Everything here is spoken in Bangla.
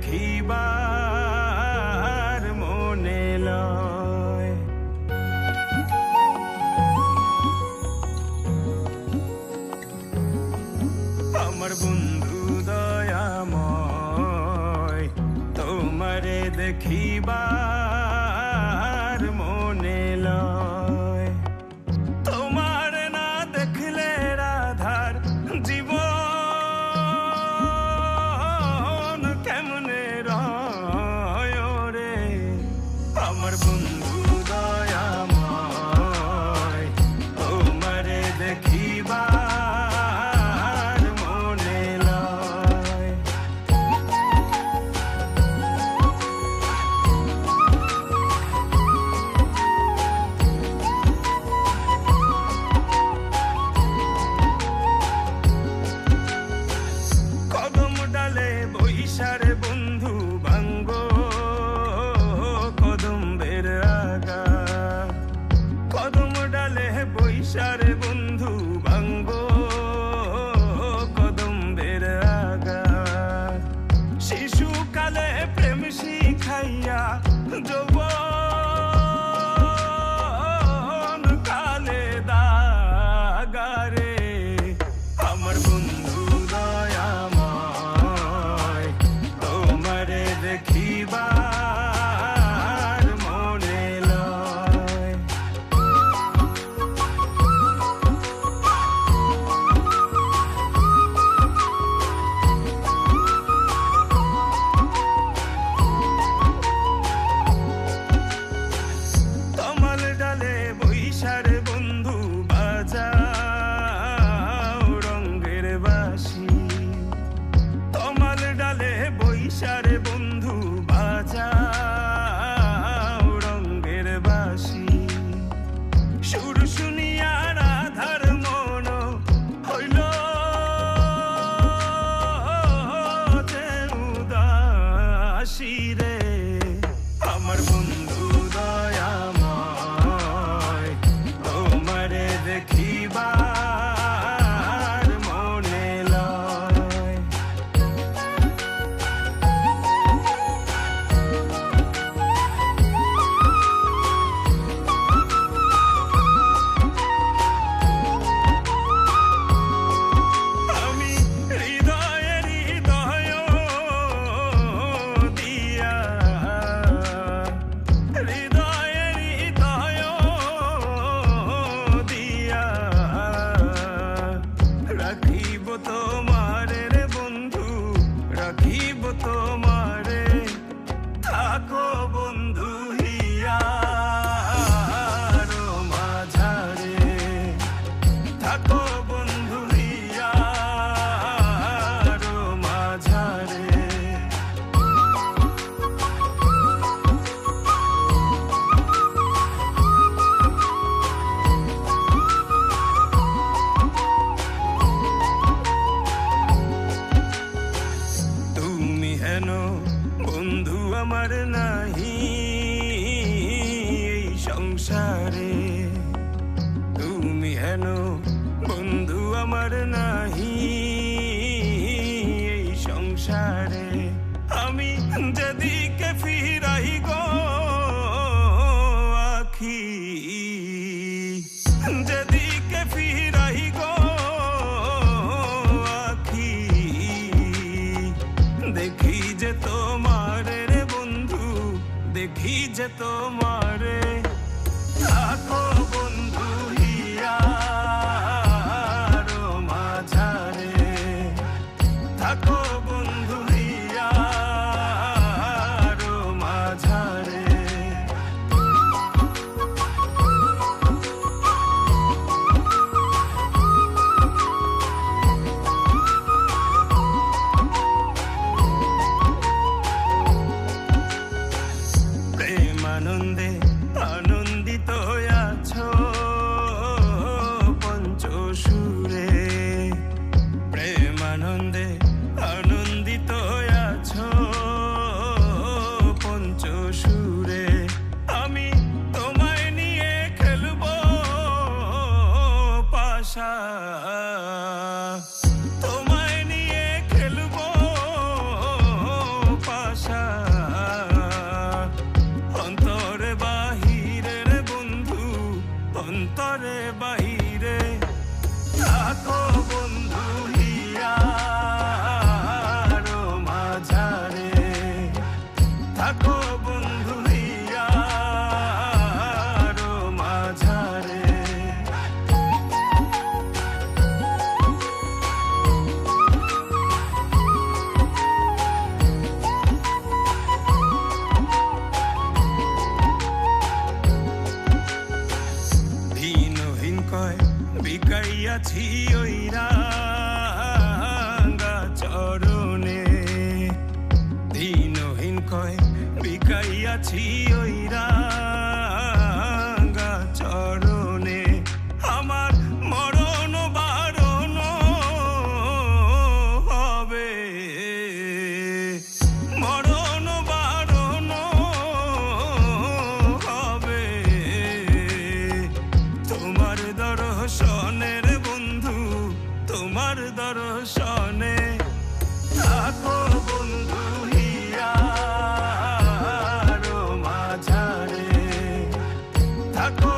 দেখিবার মনে লয়। আমার বন্ধু দয়াময়, তোমারে দেখিবার মনে লয়। তোমার না দেখলে রাধার জীবন কেমনে রয় রে। আমার বন্ধু দয়াময়, তোমারে দেখিবার মনে লয়। কদম ডালে বৈশারে বন্ধু ভাঙ্গ কদম্বের আগা। কদম ডালে বৈশারে বন্ধু ভাঙ্গ কদম্বের আগা। শিশুকালে প্রেম শিখাইয়া যৌবন কালে দাগারে। আমার বন্ধু দয়াময়, তোমারে দেখিবার মনে লয়। তমাল ডালে বৈশারে বন্ধু বাজাও রঙ্গের বাঁশি। তমাল ডালে বৈশারে বন্ধু বাজাও রঙ্গের বাঁশি। সুর শুনিয়া রাধার মন হইল যে উদাসী রে। আমার বন্ধু দয়াময়, তোমারে দেখিবার মনে লয়। আমি হৃদয়ে হৃদয় দিয়া, হৃদয়ে হৃদয় দিয়া রাখিব তোমারে রে বন্ধু, রাখিব তোমারে। থাকো বন্ধু হিয়ার মাঝারে, থাকো বন্ধু হিয়ার মাঝারে। তুমি হেন বন্ধু আমার নাহি এই সংসারে। তুমি হেন বন্ধু আমার নাহি এই সংসারে। আমি যেদিকে ফিরাই গো আখি, যেদিকে ফিরাই গো আখি, দেখি যে তোমারে রে বন্ধু, দেখি যে তোমারে। থাকো বন্ধু হিয়ার মাঝারে, থাকো বন্ধু হিয়ার মাঝারে। প্রেমানন্দে আনন্দিত আছো পঞ্চসুরে। প্রেমানন্দে আনন্দিত আছো পঞ্চসুরে। আমি তোমায় নিয়ে খেলবো পাশা, তোমায় নিয়ে খেলবো পাশা। ভিতরে বাহিরে থাকো বন্ধু হিয়ার মাঝারে, থাকো বন্ধু হিয়ার মাঝারে। দিনহীন কয় বিকাইয়াছি ওই রাঙা চরণে, দিনহীন কয় বিকাইয়াছি ওই রাঙা চরণে। আমার মরণ বারণ হবে, মরণ বারণ হবে তোমার দর্শনের বন্ধু, তোমার দর্শনে। থাকো বন্ধু হিয়ার মাঝারে, থাকো